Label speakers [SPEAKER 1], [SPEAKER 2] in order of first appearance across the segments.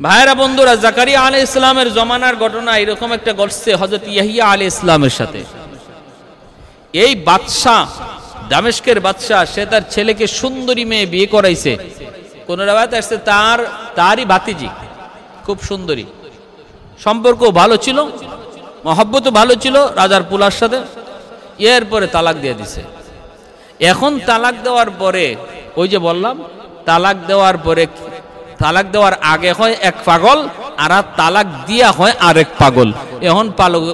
[SPEAKER 1] ভাইরা বন্ধুরা, জাকারিয়া আলাইহিস সালামের জমানার ঘটনা এরকম একটা ঘটছে হযরত ইয়াহিয়া আলাইহিস সালামের সাথে। এই বাদশা, দামেস্কের বাদশা, সে তার ছেলেকে সুন্দরী মেয়ে বিয়ে করাইছে। কোন রাওয়ায়াতে আসছে তারই ভাতিজি, খুব সুন্দরী, সম্পর্ক ভালো ছিল, মহব্বতও ভালো ছিল রাজার পুলার সাথে। এরপরে তালাক দিয়ে দিছে। এখন তালাক দেওয়ার পরে, ওই যে বললাম, তালাক দেওয়ার আগে হয় এক পাগল, আর তালাক দিয়া হয় আরেক পাগল। এখন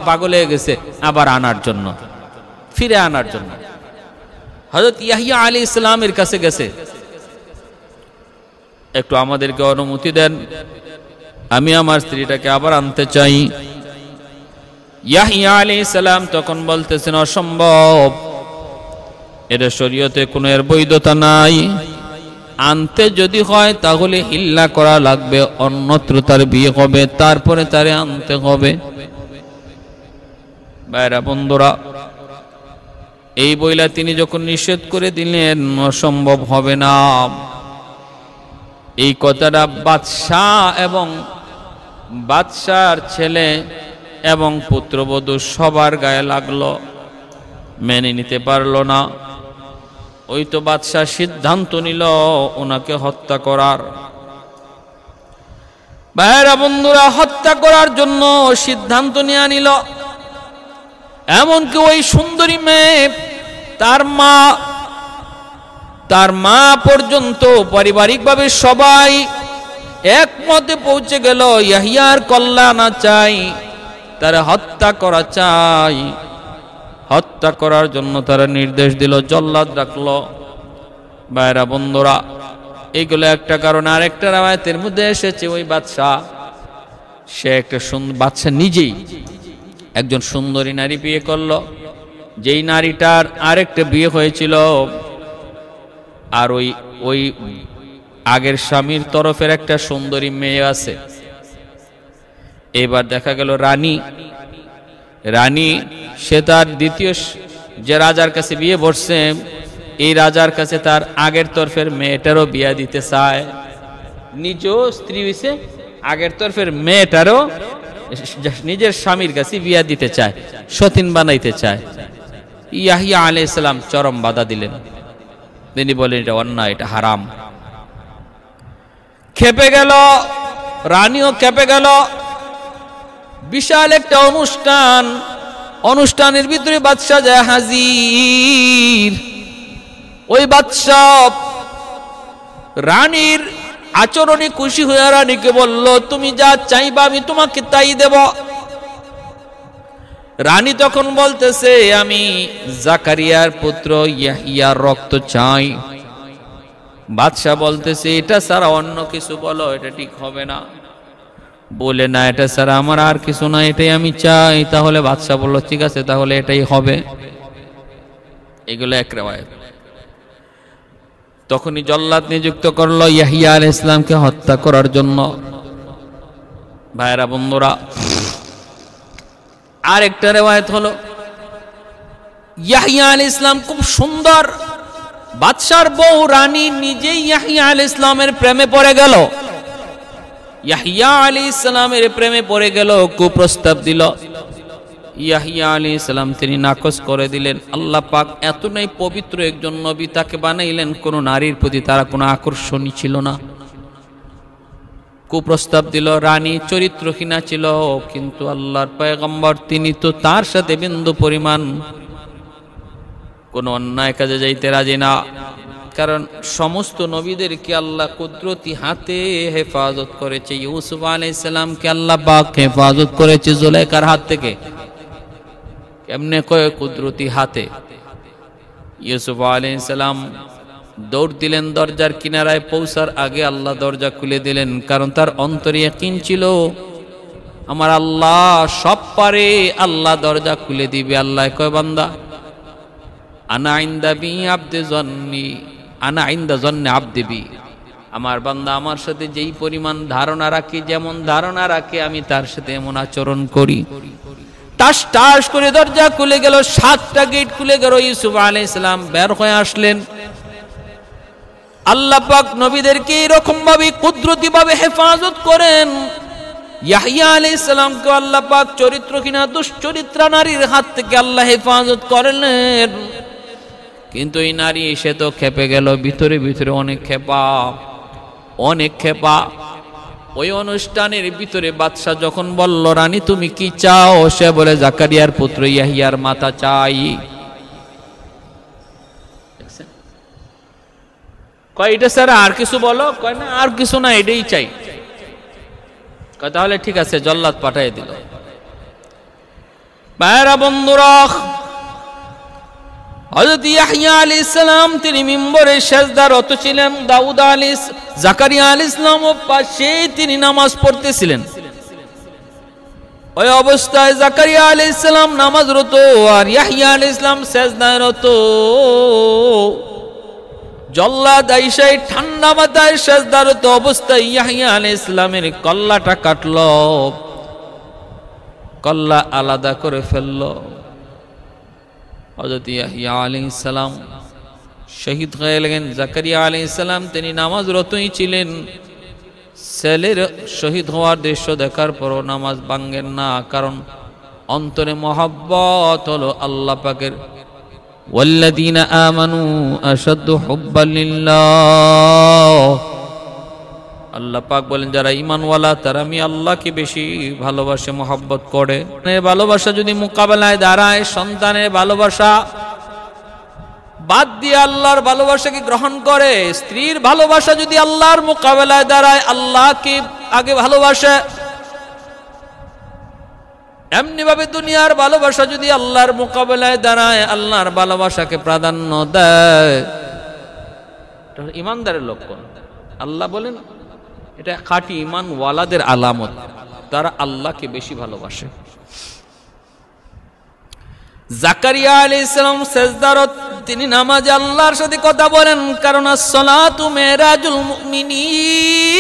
[SPEAKER 1] পাগল হয়ে গেছে আবার আনার জন্য, ফিরে আনার জন্য। হযরত ইয়াহিয়া আলাইহিস সালামের কাছে গেছে, একটু আমাদেরকে অনুমতি দেন, আমি আমার স্ত্রীটাকে আবার আনতে চাই। ইয়াহিয়া আলাইহিস সালাম তখন বলতেছেন, অসম্ভব, এটা শরীয়তে কোনো এর বৈধতা নাই। আনতে যদি হয় তাহলে হিল্লা করা লাগবে, অন্যত্র তার বিয়ে হবে, তারপরে তারে আনতে হবে। ভাইরা বন্ধুরা, এই বইলা তিনি যখন নিষেধ করে দিলেন অসম্ভব হবে না, এই কথাটা বাদশাহ এবং বাদশার ছেলে এবং পুত্রবধূ সবার গায়ে লাগলো, মেনে নিতে পারলো না। ওই তো বাদশাহ সিদ্ধান্ত নিল ওনাকে হত্যা করার। ভাইরা বন্ধুরা, হত্যা করার জন্য সিদ্ধান্ত নিয়ে নিল। এমনকি ওই সুন্দরী মেয়ে, তার মা পর্যন্ত পারিবারিকভাবে সবাই একমতে পৌঁছে গেল ইয়াহিয়ার কল্যাণ চাই, তারা হত্যা করা চাই। হত্যা করার জন্য তারা নির্দেশ দিল, জল্লাদ রাখলো। ভাইরা বন্ধুরা, এইগুলো একটা কারণ। আর একটা রাওয়ায়াতের মধ্যে এসেছে ওই বাদশাহ, সে একটা বাদশাহ নিজেই একজন সুন্দরী নারী বিয়ে করলো, যেই নারীটার আরেকটা বিয়ে হয়েছিল, আর ওই আগের স্বামীর তরফের একটা সুন্দরী মেয়ে আছে। এবার দেখা গেল রানী সে তার দ্বিতীয় যে রাজার কাছে বিয়ে বসছে, এই রাজার কাছে তার আগের তরফের মেয়েটারও বিয়া দিতে চায়। নিজেও স্ত্রী হইছে, আগের তরফের মেয়েটারও নিজের স্বামীর কাছে বিয়া দিতে চায়, সতীন বানাইতে চায়। ইয়াহিয়া আলাইহিস সালাম চরম বাধা দিলেন। তিনি বলেন এটা অন্যায়, এটা হারাম। খেপে গেল, রানীও খেপে গেল। বিশাল একটা অনুষ্ঠানের ভিতরে বাদশাহ যায় হাজির। ওই বাদশাহ রানীর আচরণে খুশি হয়ে রানীকে বলল, তুমি যা চাইবা আমি তোমাকে তাই দেব। রানী তখন বলতেছে, আমি জাকারিয়ার পুত্র ইয়াহিয়ার রক্ত চাই। বাদশাহ বলতেছে, এটা ছাড়া অন্য কিছু বলো, এটা ঠিক হবে না। বলে, না, এটা ছাড়া আমার আর কিছু না, এটাই আমি চাই। তাহলে বাদশাহ বলল, ঠিক আছে, তাহলে এটাই হবে। এগুলো এক রাওয়ায়াত। তখনই জল্লাদ নিযুক্ত করলো ইয়াহিয়া আলাইহিস সালামকে হত্যা করার জন্য। ভাইরা বন্ধুরা, আর একটা রাওয়ায়াত হলো, ইয়াহিয়া আলাইহিস সালাম খুব সুন্দর, বাদশার বউ রানী নিজেই ইয়াহিয়া আলাইহিস সালামের প্রেমে পড়ে গেল। ইয়াহিয়া আলাইহিস সালামের প্রেমে পড়ে গেল, কুপ্রস্তাব দিল। ইয়াহিয়া আলাইহিস সালাম তিনি নাকচ করে দিলেন। আল্লাহ পাক এতটাই পবিত্র একজন নবী, তাকে বানাইলেন, কোন নারীর প্রতি তার কোনো আকর্ষণই ছিল না। কুপ্রস্তাব দিল। রানী চরিত্রহীনা ছিল, কিন্তু আল্লাহর পয়গম্বর তিনি তো তার সাথে বিন্দু পরিমাণ কোন অন্যায় কাজে যাইতে রাজি না। কারণ সমস্ত নবীদেরকে আল্লাহ কুদরতি হাতে হেফাজত করেছে। ইউসুফ আলাইহিস সালামকে আল্লাহ পাক হেফাজত করেছে জুলাইখার হাত থেকে। কেমনে কয়? কুদরতি হাতে। ইউসুফ আলাইহিস সালাম দৌড় দিলেন, দরজার কিনারায় পৌঁছার আগে আল্লাহ দরজা খুলে দিলেন, কারণ তার অন্তরে ইয়াকিন ছিল আমার আল্লাহ সব পারে, আল্লাহ দরজা খুলে দিবে। আল্লাহ কয়, বান্দা, আনা ইনদা বি আবদি জন্নি, আনা ইনদা জন্নি আবদি বি। আমার বান্দা আমার সাথে যেই পরিমাণ ধারণা রাখে, যেমন ধারণা রাখে, আমি তার সাথে এমন আচরণ করি। টাস টাস করে দরজা খুলে গেল, 7টা গেট খুলে গেল। ইউসুফ আলাইহিস সালাম বের হয়ে আসলেন। আল্লাহ পাক নবীদেরকে এরকম ভাবে কুদরতি ভাবে হেফাজত করেন। ইয়াহইয়া আলাইহিস সালামকে আল্লাহ পাক চরিত্রহীনা দুশ্চরিত্রা নারীর হাত থেকে আল্লাহ হেফাজত করলেন, কিন্তু এই নারী এসে তো খেপে গেল, ভিতরে ভিতরে অনেক খেপা। ওই অনুষ্ঠানের ভিতরে বাদশা যখন বলল, রানী তুমি কি চাও? সে বলে, জাকারিয়ার পুত্র ইয়াহইয়ার মাথা চাই। কয় এটা স্যার আর কিছু বলো? কয় না আর কিছু না, এটাই চাই। কয় তাহলে ঠিক আছে, জল্লাদ পাঠিয়ে দিল। ভাইরা বন্ধুরা, হযরত ইয়াহইয়া আলাইহিস সালাম তিনি মিম্বরে সিজদারত ছিলেন, জাকারিয়া আলাইহিস সালাম পাশে তিনি নামাজ পড়তেছিলেন। ওই অবস্থায় জাকারিয়া আলাইহিস সালাম নামাজরত আর ইয়াহইয়া আলাইহিস সালাম সিজদারত। জল্লাদ আইসাই ঠান্ডা মাথায় সিজদারত অবস্থায় ইয়াহইয়া আলাইহিস সালামের কল্লাটা কাটল, কল্লা আলাদা করে ফেলল। হযরত ইয়াহইয়া আলাইহিস সালাম শহীদ হয়ে গেলেন। জাকারিয়া আলাইহিস সালাম তিনি নামাজরতই ছিলেন। ছেলের শহীদ হওয়ার দৃশ্য দেখার পরও নামাজ ভাঙেন না, কারণ অন্তরে মহব্বত হলো আল্লাহ পাকের। ওয়াল্লাযীনা আমানু আশাদ্দু হুব্বান লিল্লাহ, আল্লাহ পাক বলেন যারা ঈমানওয়ালা তারা আমি আল্লাহকে বেশি ভালোবাসে, মহব্বত করে। ভালোবাসা যদি মোকাবেলায় দাঁড়ায়, সন্তানের ভালোবাসা বাদ দিয়ে আল্লাহর ভালোবাসাকে গ্রহণ করে, স্ত্রীর ভালোবাসা যদি আল্লাহর মোকাবেলায় দাঁড়ায়, আল্লাহকে আগে ভালোবাসে, এমনি ভাবে দুনিয়ার ভালোবাসা যদি আল্লাহর মোকাবেলায় দাঁড়ায়, আল্লাহর ভালোবাসাকে প্রাধান্য দেয়, এটা ইমানদারের লক্ষণ। আল্লাহ বলেন এটা খাঁটি ঈমান ওয়ালাদের আলামত, তারা আল্লাহকে বেশি ভালোবাসে। জাকারিয়া আলাইহিস সালাম সিজদারত, তিনি নামাজে আল্লাহর সাথে কথা বলেন, কারণ as-সালাতু মিরাজুল মুমিনিন,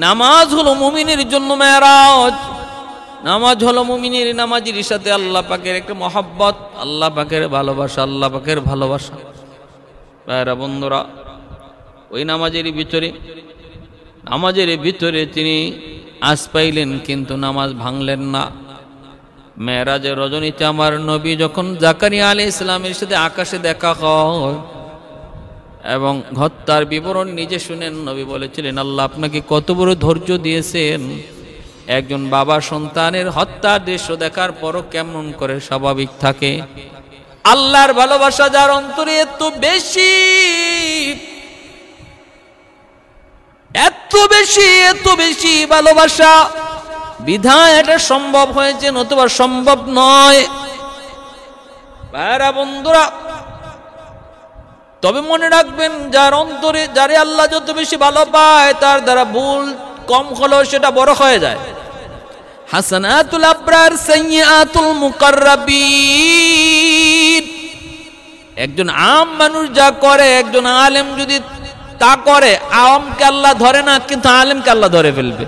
[SPEAKER 1] নামাজ হলো মুমিনের জন্য মেরাজ। নামাজ হলো মুমিনের, নামাজের সাথে আল্লাহ পাকের একটা মহব্বত, আল্লাহ পাকের ভালোবাসা, আল্লাহ পাকের ভালোবাসা। ভাইরা বন্ধুরা, ওই নামাজের ভিতরে তিনি আজ পাইলেন, কিন্তু নামাজ ভাঙলেন না। মেরাজের রজনীতে আমার নবী যখন জাকারিয়া আলাইহিস সালামের সাথে আকাশে দেখা হয় এবং হত্যার বিবরণ নিজে শুনেন, নবী বলেছিলেন আল্লাহ আপনাকে কত বড় ধৈর্য দিয়েছেন। একজন বাবা সন্তানের হত্যার দৃশ্য দেখার পরও কেমন করে স্বাভাবিক থাকে। আল্লাহর ভালোবাসা যার অন্তরে এত বেশি, এত বেশি ভালোবাসা, বিধায় এটা সম্ভব হয়েছে, নতুবা সম্ভব নয়। ভাইরা বন্ধুরা, তবে মনে রাখবেন যার অন্তরে যারে আল্লাহ যত বেশি ভালো পায়, তার দ্বারা ভুল কম হলেও সেটা বড় হয়ে যায়। হাসানাতুল আবরার সাইয়্যাতুল মুকাররাবিন, একজন আম মানুষ যা করে, একজন আলেম যদি তা করে, আমকে আল্লাহ ধরে না, কিন্তু আলেমকে আল্লাহ ধরে ফেলবে।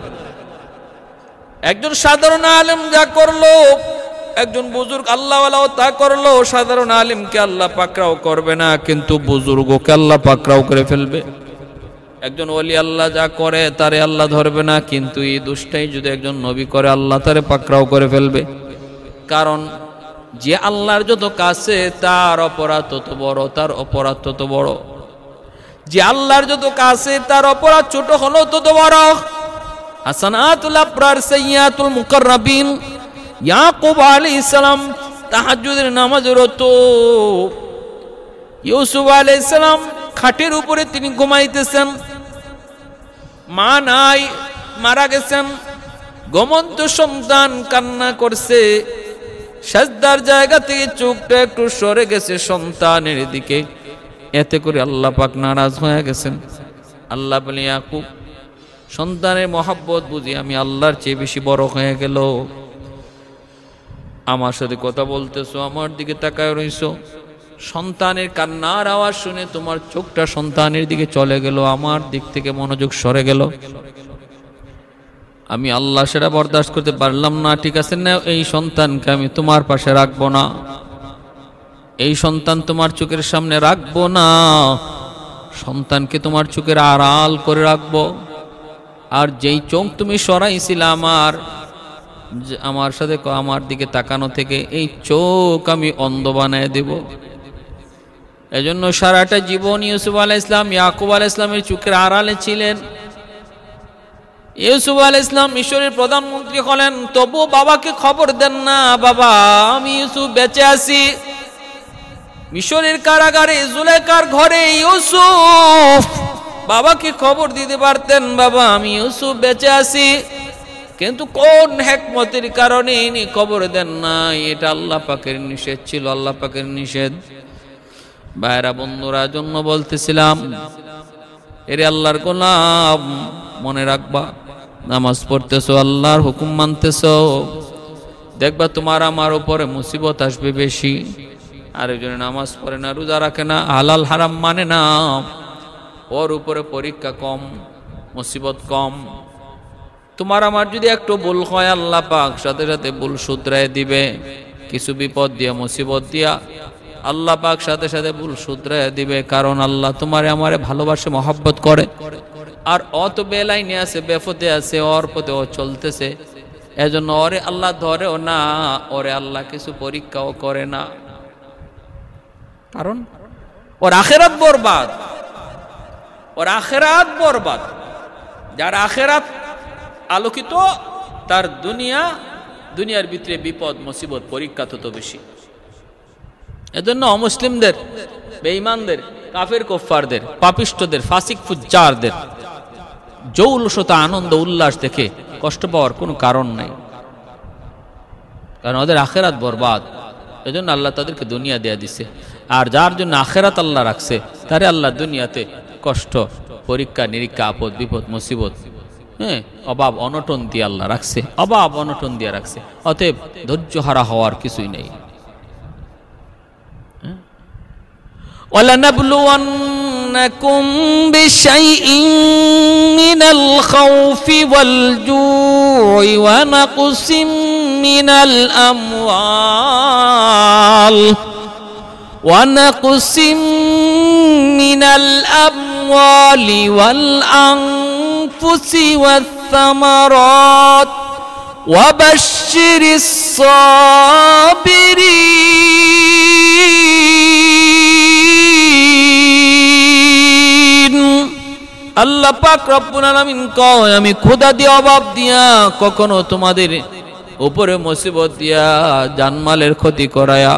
[SPEAKER 1] একজন সাধারণ আলেম যা করলো, একজন বুজুর্গ আল্লাহওয়ালাও তা করলো, সাধারণ আলেমকে আল্লাহ পাকড়াও করবে না, কিন্তু বুজুর্গকে আল্লাহ পাকড়াও করে ফেলবে। একজন ওলি আল্লাহ যা করে তারে আল্লাহ ধরবে না, কিন্তু এই দুষ্টাই যদি একজন নবী করে, আল্লাহ তারে পাকড়াও করে ফেলবে। কারণ যে আল্লাহর যত কাছে তার অপরাধ তত বড়, তার অপরাধ তত বড়। যে আল্লাহর যত কাছে তার অপরাধ ছোট হলো তত বড়। হাসানাতুল আবরার সাইয়্যাতুল মুকাররাবিন, ইয়াকুব আলাইহিস সালাম তাহাজ্জুদের নামাজে রত, ইউসুফ আলাইহিস সালাম খাটের উপরে তিনি ঘুমাইতেছেন, মা নাই, মারা গেছেন, ঘুমন্ত সন্তান কান্না করছে, সাজদার জায়গা থেকে চোখটা একটু সরে গেছে সন্তানের দিকে, এতে করে আল্লাহ পাক নারাজ হয়ে গেছেন। আল্লাহ বলে ইয়াকুব সন্তানের মহব্বত বুঝি আমি আল্লাহর চেয়ে বেশি বড় হয়ে গেল, আমার সাথে কথা বলতেছো, আমার দিকে তাকায় রইছো, সন্তানের কান্নার আওয়াজ শুনে তোমার চোখটা সন্তানের দিকে চলে গেল, আমার দিক থেকে মনোযোগ সরে গেল। আমি আল্লাহ সেটা বরদাস্ত করতে পারলাম না। ঠিক আছে না, এই সন্তানকে আমি তোমার পাশে রাখবো না, এই সন্তান তোমার চোখের সামনে রাখবো না। সন্তানকে তোমার চোখের আড়াল করে রাখবো, আর যেই চোখ তুমি সরাইছিলে আমার সাথে আমার দিকে তাকানো থেকে, এই চোখ আমি অন্ধ বানায় দেব। এজন্য সারাটা জীবন ইউসুফ আলাইহিস সালাম ইয়াকুব আলাইহিস সালামের চোখের আড়ালে ছিলেন। ইউসুফ আলাইহিস সালাম মিশরের প্রধানমন্ত্রী হলেন, তবু বাবাকে খবর দেন না, বাবা আমি ইউসুফ বেঁচে আছি। মিশরের কারাগারে জুলেখার ঘরে ইউসুফ বাবাকে খবর দিতে পারতেন, বাবা আমি ইউসুফ বেঁচে আছি, কিন্তু কোন হিকমতের কারণে ইনি খবর দেন না, এটা আল্লাহ পাকের নিষেধ ছিল, আল্লাহ পাকের নিষেধ। ভাইরা বন্ধুরা, জন্য বলতেছিলাম, এরে আল্লাহর গোলাম মনে রাখবা, নামাজ পড়তেছো, আল্লাহর হুকুম মানতেছো, দেখবা তোমার আমার উপরে মুসিবত আসবে বেশি। আরেকজনে নামাজ পড়ে না, রোজা রাখে না, হালাল হারাম মানে না, ওর উপরে পরীক্ষা কম, মুসিবত কম। তোমার আমার যদি একটু ভুল হয়, আল্লাহ পাক সাথে সাথে ভুল শুধরায় দিবে। কিছু বিপদ দিয়া মুসিবত দিয়া আল্লাহ পাক সাথে সাথে ভুল শুধরায় দিবে, কারণ আল্লাহ তোমারে আমারে ভালোবাসে, মহব্বত করে। আর অত বেলাইনে আছে, বেফতে আছে, ওর পথে ও চলতেছে, এজন্য ওরে আল্লাহ ধরেও না, ওরে আল্লাহ কিছু পরীক্ষাও করে না, কারণ ওর আখেরাত বরবাদ, ওর আখেরাত বরবাদ। যার আখেরাত আলোকিত, তার দুনিয়ার ভিতরে বিপদ মুসিবত পরীক্ষা তত বেশি। এজন্য অমুসলিমদের, বেঈমানদের, কাফের কুফফারদের, পাপিষ্ঠদের, ফাসিক ফুজ্জারদের জৌলসতা আনন্দ উল্লাস দেখে কষ্ট পাওয়ার কোনো কারণ নাই, কারণ ওদের আখেরাত বরবাদ। এজন্য আল্লাহ তাদেরকে দুনিয়া দেয়া দিছে। আর যার জন্য আখেরাত আল্লাহ রাখছে, তারে আল্লাহ দুনিয়াতে কষ্ট, পরীক্ষা নিরীক্ষা, আপদ বিপদ মুসিবত, অভাব অনটন দিয়ে আল্লাহ রাখছে, অভাব অনটন দিয়ে রাখছে। অতএব ধৈর্য হারা হওয়ার কিছুই নেই। وَلَنَبْلُوَنَّكُمْ بِشَيْءٍ مِّنَ الْخَوْفِ وَالْجُوعِ وَنَقْصٍ مِّنَ الْأَمْوَالِ وَالْأَنفُسِ وَالثَّمَرَاتِ وَبَشِّرِ الصَّابِرِينَ। আল্লাহ পাক রব্বুল আলামিন কয়, আমি খোদা দিয়ে অভাব দিয়া, কখনো তোমাদের উপরে মুসিবত দিয়া, জানমালের ক্ষতি করায়া,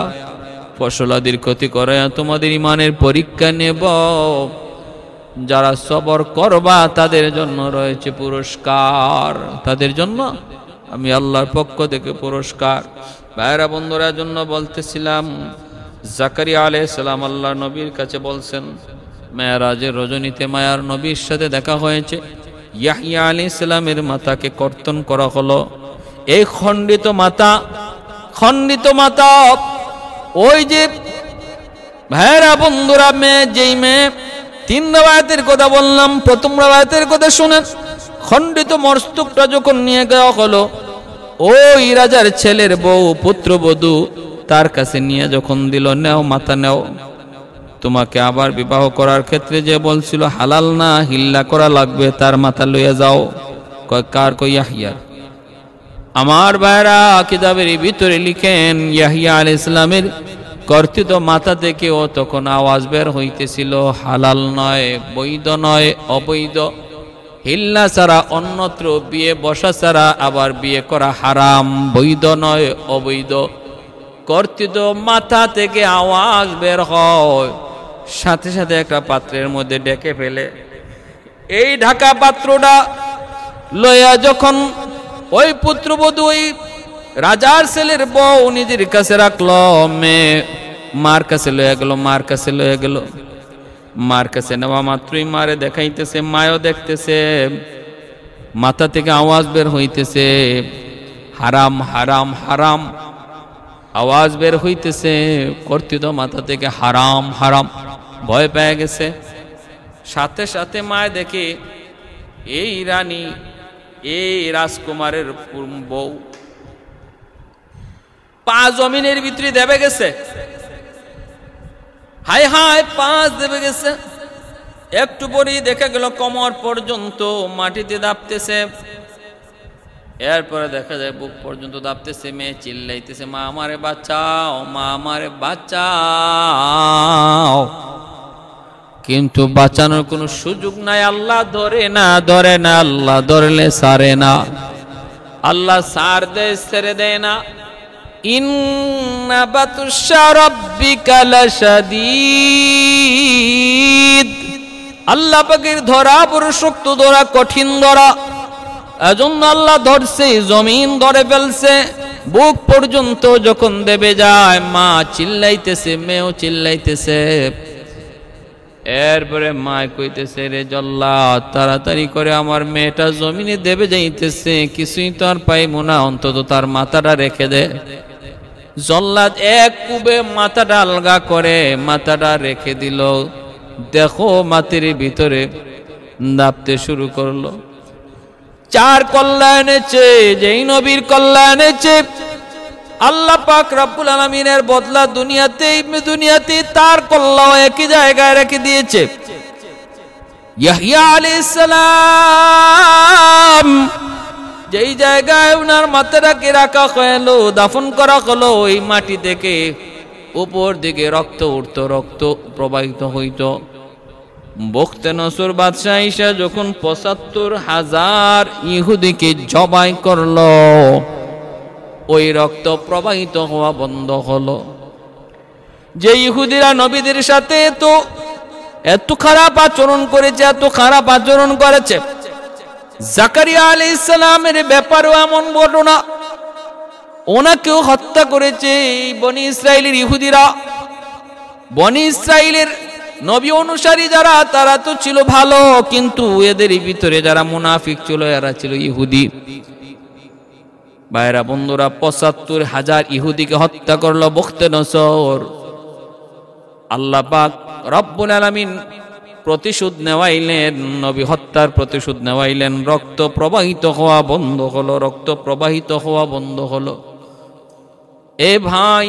[SPEAKER 1] ফসলাদির ক্ষতি করায়া তোমাদের ইমানের পরীক্ষা নেব। যারা সবর করবা তাদের জন্য রয়েছে পুরস্কার, তাদের জন্য আমি আল্লাহর পক্ষ থেকে পুরস্কার। ভাইরা বন্ধুরা, জন্য বলতেছিলাম, জাকারিয়া আলাইহিস সালাম আল্লাহর নবীর কাছে বলছেন, মেরাজের রজনীতে মায়ার নবীর সাথে দেখা হয়েছে। ইয়াহইয়া আলাইহিস সালামের মাথাকে কর্তন করা হলো। এই খণ্ডিত মাথা, ওই যে ভাইরা বন্ধুরা, যেই মেয়ে 3 রাওয়ায়াতের কথা বললাম, প্রথম রাওয়ায়াতের কথা শুনেন। খণ্ডিত মস্তকটা যখন নিয়ে যাওয়া হলো, ওই রাজার ছেলের বউ, পুত্রবধূ, তার কাছে নিয়ে যখন দিল, নেও মাথা নেও, তোমাকে আবার বিবাহ করার ক্ষেত্রে যে বলছিল হালাল না, হিল্লা করা লাগবে, তার মাথা লইয়া যাও। কার? কই ইয়াহইয়ার। আমার ভাইরা কিতাবের ভিতরে লিখেন, ইয়াহইয়া আলাইহিস সালামের কর্তিত মাথা থেকে ও তখন আওয়াজ বের হইতেছিল, হালাল নয়, বৈধ নয়, অবৈধ। হিল্লা ছাড়া অন্যত্র বিয়ে বসা ছাড়া আবার বিয়ে করা হারাম, বৈধ নয়, অবৈধ। কর্তিত মাথা থেকে আওয়াজ বের হয়, সাথে সাথে একটা পাত্রের মধ্যে ডেকে ফেলে। এই ঢাকা পাত্রটা লইয়া যখন ওই পুত্রবধূ, ওই রাজার ছেলের বউ নিজের কাছে রাখলো, মেয়ে মার কাছে লইয়া গেল। মার কাছে নেওয়া মাত্রই মারে দেখাইতেছে, মায়ও দেখতেছে, মাথা থেকে আওয়াজ বের হইতেছে, হারাম হারাম হারাম আওয়াজ বের হইতেছে, কর্তিত মাথা থেকে হারাম হারাম। ভয় পেয়ে গেছে। সাথে সাথে মায় দেখে এই রানী, এই রাজকুমারের বউ পা জমিনের ভিতরে দেবে গেছে। হায় হায়, পা দেবে গেছে। একটু পরেই দেখা গেল কোমর পর্যন্ত মাটিতে দাপতেছে। এরপরে দেখা যায় বুক পর্যন্ত দাপতেছে। মেয়ে চিল্লাইতেছে, মা আমারে বাঁচাও, মা আমারে বাঁচাও। কিন্তু বাঁচানোর কোনো সুযোগ নাই। আল্লাহ ধরে না, ধরে না, আল্লাহ ধরলে ছাড়ে না, আল্লাহ ছাড় দেয়, ছেড়ে দেয় না। ইন্না বাতুশা রাব্বিকা লাশাদীদ। আল্লাহ পাকের ধরা বড় শক্ত ধরা, কঠিন ধরা। এজন্য আল্লাহ ধরছে, জমিন ধরে ফেলছে। বুক পর্যন্ত যখন দেবে যায়, মা চিল্লাইতেছে, মেয়েও চিল্লাইতেছে। এরপরে মা কইতেছে, রে জল্লাদ, তাড়াতাড়ি করে আমার মেয়েটা জমিনে দেবে যাইতেছে, কিছুই তো আর পাইবো না, অন্তত তার মাথাটা রেখে দে। জল্লাদ এক কুবে মাথাটা আলগা করে মাথাটা রেখে দিল। দেখো মাটির ভিতরে নাপতে শুরু করলো। চার কল্লা এনেছে, যেই নবীর কল্লা এনেছে আল্লাহ পাক রব্বুল আলামিনের বদলা দুনিয়াতে তার কল্লাও একই জায়গায় রেখে দিয়েছে। ইয়াহইয়া আলাইহিস সালাম যেই জায়গায় ওনার মাথাটাকে রাখা হলো, দাফন করা হলো, ওই মাটি থেকে উপর দিকে রক্ত উঠতো, রক্ত প্রবাহিত হইত। বখতে নসর বাদশাহ ঈসা যখন ৭৫,০০০ ইহুদিকে জবাই করলো, ওই রক্ত প্রবাহিত হওয়া বন্ধ হলো। যে ইহুদিরা নবীদের সাথে এত খারাপ আচরণ করেছে, এত খারাপ আচরণ করেছে, জাকারিয়া আলাইহিস সালামের ব্যাপারেও এমন ঘটনা, ওনাকেও হত্যা করেছে বনি ইসরাইলের ইহুদিরা। বনি ইসরাইলের নবী অনুসারী যারা, তারা তো ছিল ভালো, কিন্তু এদের ভিতরে যারা মুনাফিক ছিল, এরা ছিল ইহুদি। ভাইরা বন্ধুরা, ৭৫,০০০ ইহুদিকে হত্যা করলো বখতে নসর। আল্লাহ পাক রব্বুল আলামিন প্রতিশোধ নেওয়াইলেন, নবী হত্যার প্রতিশোধ নেওয়াইলেন। রক্ত প্রবাহিত হওয়া বন্ধ হলো, রক্ত প্রবাহিত হওয়া বন্ধ হলো। এ ভাই,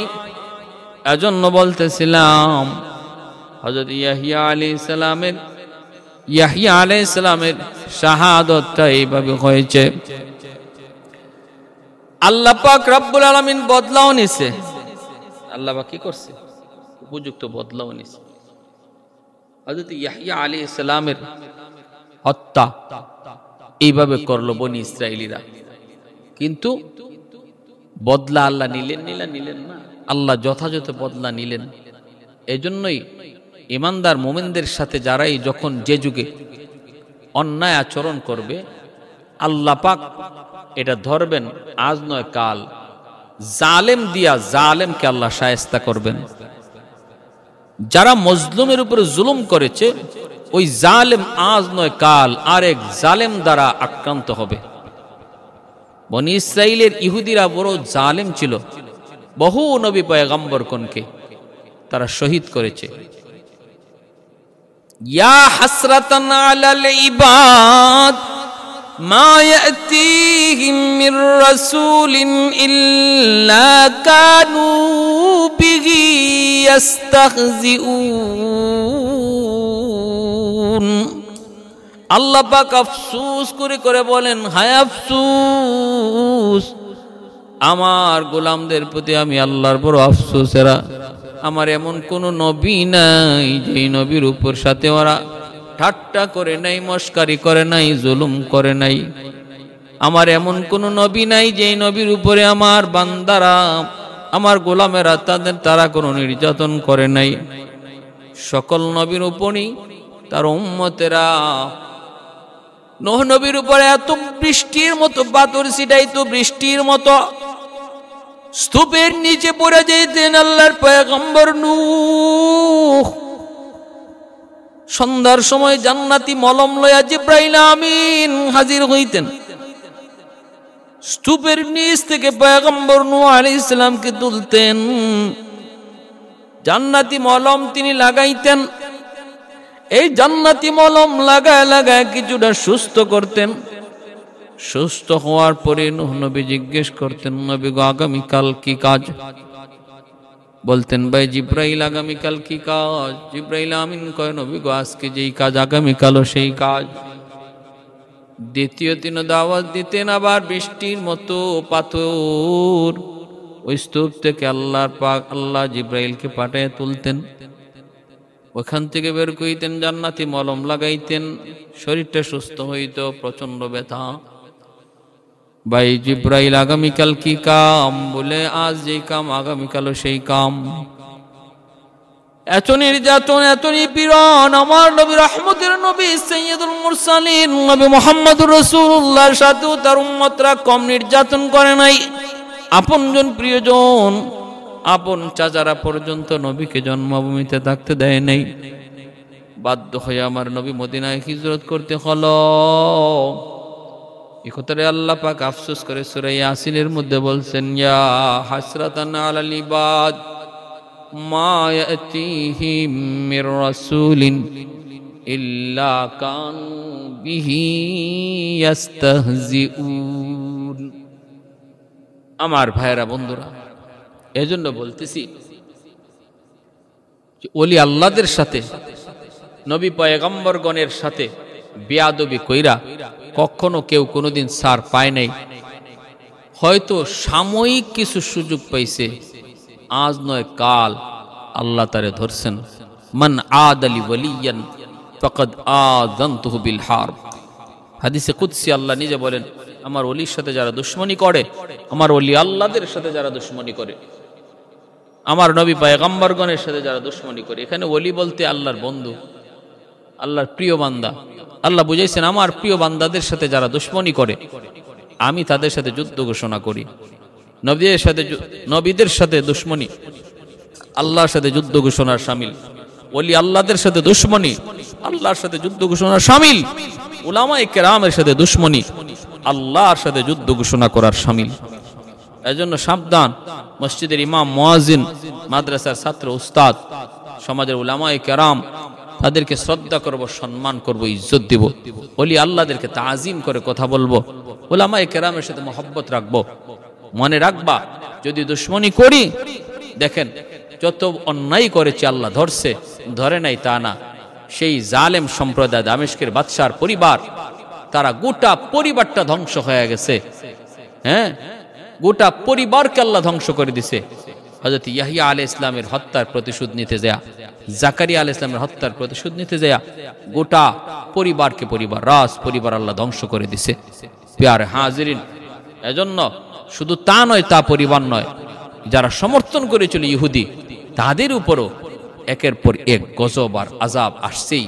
[SPEAKER 1] এজন্য বলতেছিলাম হযরত ইয়াহইয়া আলাইহিস সালামের শাহাদাতটা এইভাবে হয়েছে। আল্লাহ পাক রব্বুল আলামিন বদলাও নিছে। আল্লাহ পাক কি করছে? উপযুক্ত বদলাও নিছে। হযরত ইয়াহইয়া আলাইহিস সালামের হত্যা এইভাবে করলো বনি ইসরাইলীরা, কিন্তু বদলা আল্লাহ নিলেন না, আল্লাহ যথাযথ বদলা নিলেন। এজন্যই ঈমানদার মুমিনদের সাথে যারাই যখন যে যুগে অন্যায় আচরণ করবে, আল্লাহ পাক এটা ধরবেন, আজ নয় কাল। জালেম দিয়া জালেমকে আল্লাহ শায়েস্তা করবেন। যারা মজলুমের উপরে জুলুম করেছে, ওই জালেম আজ নয় কাল আরেক জালেম দ্বারা আক্রান্ত হবে। বনি ইসরাইলের ইহুদিরা বড় জালেম ছিল, বহু নবী পয়গম্বরগণকে তারা শহীদ করেছে। ইয়া হাসরাতান আলাল ইবাদ মা ইয়াতিহিম মির রাসূলিন ইল্লা কানু বিহি ইস্তাহজিউন। আল্লাহ পাক আফসোস করে বলেন, হায় আফসোস, আমার গোলামদের প্রতি আমি আল্লাহর বড় আফসোস। এরা আমার এমন কোন নবী নাই যে নবীর উপর সাথে ওরা ঠাট্টা করে নাই, মস্কারি করে নাই, জুলুম করে নাই। আমার এমন কোন নবী নাই যে নবীর উপরে আমার বান্দারা, আমার গোলামেরা তারা কোনো নির্যাতন করে নাই। সকল নবীর উপরই তার উম্মতেরা, নূহ নবীর উপরে এত বৃষ্টির মতো পাথর ছিটাইতো, বৃষ্টির মতো স্তূপের নিচে পড়ে যেতেন আল্লাহর পয়গম্বর নূহ। সন্ধ্যার সময় জান্নাতি মলম লয়া জিব্রাইল আমিন হাজির হইতেন। স্তূপের নিচ থেকে পয়গম্বর নূহ আলাইহিস সালামকে তুলতেন, জান্নাতি মলম তিনি লাগাইতেন। এই জান্নাতি মলম লাগায় কিছুটা সুস্থ করতেন। সুস্থ হওয়ার পরে নূহ নবী জিজ্ঞেস করতেন, নবী গো, আগামীকাল কি কাজ? বলতেন ভাই জিব্রাইল আগামীকাল কি কাজ? জিব্রাইল আমিন কয় নবী গো আজকে যেই কাজ আগামীকালও সেই কাজ। দ্বিতীয় দিনও দাওয়াত দিতেন, আবার বৃষ্টির মতো পাথর ওই স্তূপ থেকে আল্লাহ জিব্রাইলকে পাঠায় তুলতেন, ওখান থেকে বের করিতেন, জান্নাতি মলম লাগাইতেন, শরীরটা সুস্থ হইত, প্রচন্ড ব্যথা। ভাই জিব্রাইল আগামীকাল কি কাম? বলে আজ যেই কাম আগামীকালও সেই কাম। এত নির্যাতন, এত নিপীড়ন আমার নবী, রহমতের নবী, সাইয়্যিদুল মুরসালিন নবী মুহাম্মদুর রাসূলুল্লাহর সাথেও তার উম্মতরা কম নির্যাতন করে নাই। আপনজন, প্রিয়জন, আপন চাচারা পর্যন্ত নবীকে জন্মভূমিতে থাকতে দেয় নাই। বাধ্য হয়ে আমার নবী মদিনায় হিজরত করতে হলো। এই কথারে আল্লাহ পাক আফসোস করে সূরা ইয়াসিনের মধ্যে বলছেন, ইয়া হাসরাতান আলাল ইবাদ মা ইয়াতিহিম মির রাসূলিন ইল্লা কানু বিহি ইস্তাহজিউন। আমার ভাইরা, বন্ধুরা, এজন্য বলতেছি যে ওলি আল্লাহদের সাথে, নবী পয়গম্বরগণের সাথে বেয়াদবি কইরা কখনো কেউ কোনোদিন ছাড় পায় নাই। হয়তো সাময়িক কিছু সুযোগ পাইছে, আজ নয় কাল আল্লাহ তারে ধরছেন। মান আদালি ওয়ালিয়ান ফাকাদ আযানতুহু বিল হারব। হাদিসে কুদসি আল্লাহ নিজে বলেন, আমার ওলির সাথে যারা দুশমনি করে, আমার ওলি আল্লাহদের সাথে যারা দুশমনি করে, আমার নবী পয়গম্বরগণের সাথে যারা দুশমনি করে, এখানে ওলি বলতে আল্লাহর বন্ধু, আল্লাহর প্রিয় বান্দা। আল্লাহ বুঝাইছেন, আমার প্রিয় বান্দাদের সাথে যারা দুশমনি করে আমি তাদের সাথে যুদ্ধ ঘোষণা করি। নবীদের সাথে দুশমনি আল্লাহর সাথে যুদ্ধ ঘোষণার শামিল। ওলি আল্লাহদের সাথে দুশমনি আল্লাহর সাথে যুদ্ধ ঘোষণার শামিল। উলামায়ে কেরামের সাথে দুশমনি আল্লাহর সাথে যুদ্ধ ঘোষণা করার শামিল। এজন্য সাবধান, মসজিদের ইমাম, মুয়াজ্জিন, মাদ্রাসার ছাত্র, উস্তাদ, সমাজের উলামায়ে কেরাম, তাদেরকে শ্রদ্ধা করব, সম্মান করব, ইজ্জত দিব। ওলি আল্লাহদেরকে তাজিম করে কথা বলবো, উলামায়ে কেরামের সাথে মহব্বত রাখবো। মনে রাখবা, যদি দুশমনি করি, দেখেন যত অন্যায় করেছে আল্লাহ ধরছে, ধরে নাই তা না। সেই জালেম সম্প্রদায় দামেস্কের বাদশার পরিবার, তারা গোটা পরিবারটা ধ্বংস হয়ে গেছে। হ্যাঁ, গোটা পরিবারকে আল্লাহ ধ্বংস করে দিছে। হযরত ইয়াহইয়া আলাইহিস সালামের হত্যার প্রতিশোধ নিতে যায়, জাকারিয়া আলাইহিস সালামের হত্যার প্রতিশোধ নিতে যায়, গোটা পরিবারকে, রাজ পরিবার আল্লাহ ধ্বংস করে দিছে। প্রিয় হাজিরিন, এজন্য শুধু তা নয়, তা পরিবার নয়, যারা সমর্থন করেছিল ইহুদি, তাদের উপরও একের পর এক গজব আর আযাব আসছেই।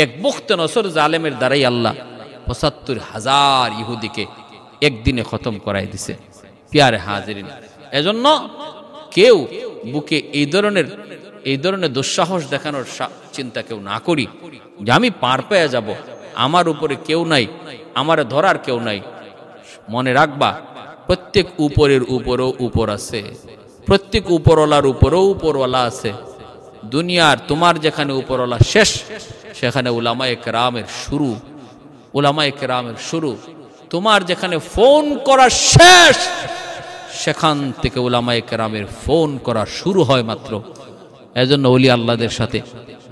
[SPEAKER 1] এক বুখতে নসর জালেমের দ্বারাই আল্লাহ ৭৫,০০০ ইহুদিকে একদিনে খতম করাই দিছে। প্রিয় হাজিরিন, এজন্য কেউ বুকে এই ধরনের দুঃসাহস দেখানোর চিন্তা কেউ না করি যে আমি পার পেয়ে যাব, আমার উপরে কেউ নাই, আমার ধরার কেউ নাই। মনে রাখবা, প্রত্যেক উপরের উপরও উপর আছে, প্রত্যেক উপরওয়ালার উপরও উপরওয়ালা আছে। দুনিয়ার তোমার যেখানে উপরওয়ালা শেষ, সেখানে উলামায়ে কেরামের শুরু। উলামায়ে কেরামের শুরু। তোমার যেখানে ফোন করা শেষ, সেখান থেকে উলামায়ে কেরামের ফোন করা শুরু হয় মাত্র। এজন্য ওলি আল্লাহদের সাথে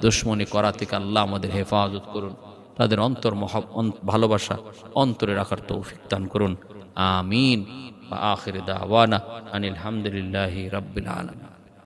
[SPEAKER 1] দুশমনি করা থেকে আল্লাহ আমাদের হেফাজত করুন, তাদের অন্তর ভালোবাসা অন্তরে রাখার তৌফিক দান করুন। আমিন। আখির দাওয়ানা আনিল হামদুলিল্লাহি রাব্বিল আলামিন।